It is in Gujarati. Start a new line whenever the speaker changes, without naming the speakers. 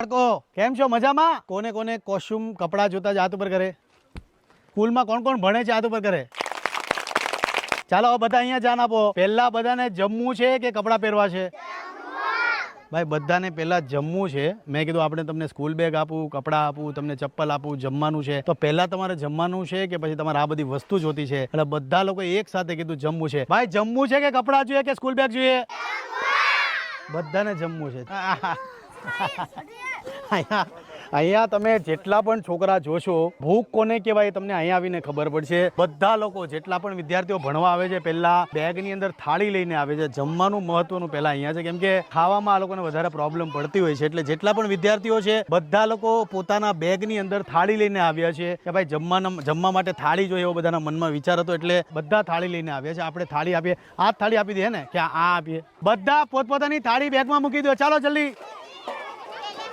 બાળકો કેમ છો? મજામાં? કોને કોને કોસ્ચ્યુમ કપડાં જોતા જ હાથ ઉપર કરે? સ્કૂલમાં કોણ કોણ ભણે છે? હાથ ઉપર કરે. ચાલો બધા અહીંયા જાન આપો. પહેલા બધાને જમવું છે કે કપડાં પહેરવા છે? ભાઈ બધાને પહેલા જમવું છે. મેં કીધું આપણે તમને સ્કૂલ બેગ આપું, કપડાં આપું, તમને ચપ્પલ આપું, જમવાનું છે. તો પહેલા તમારે જમવાનું છે કે પછી તમારે આ બધી વસ્તુ જોતી છે? એટલે બધા લોકો એક સાથે કીધું જમવું છે. ભાઈ જમવું છે કે કપડાં જોઈએ કે સ્કૂલ બેગ જોઈએ? બધાને જમવું છે. અહીંયા તમે જેટલા પણ છોકરા જોશો, ભૂખ કોને કહેવાય તમને અહીંયા આવીને ખબર પડશે. બધા લોકો જેટલા પણ વિદ્યાર્થીઓ ભણવા આવે છે પહેલા બેગની અંદર થાળી લઈને આવે છે. જમવાનું મહત્વનું પહેલા અહીંયા છે, કેમ કે ખાવામાં આ લોકોને વધારે પ્રોબ્લેમ પડતી હોય છે. એટલે જેટલા પણ વિદ્યાર્થીઓ છે બધા લોકો પોતાના બેગની અંદર થાળી લઈને આવ્યા છે કે ભાઈ જમવા માટે થાળી જોઈએ એવો બધાના મનમાં વિચાર હતો. એટલે બધા થાળી લઈને આવ્યા છે. આપણે થાળી આપીએ. આ થાળી આપી દે ને કે આ આપીએ. બધા પોતપોતાની થાળી બેગમાં મૂકી દો. ચાલો જલ્દી.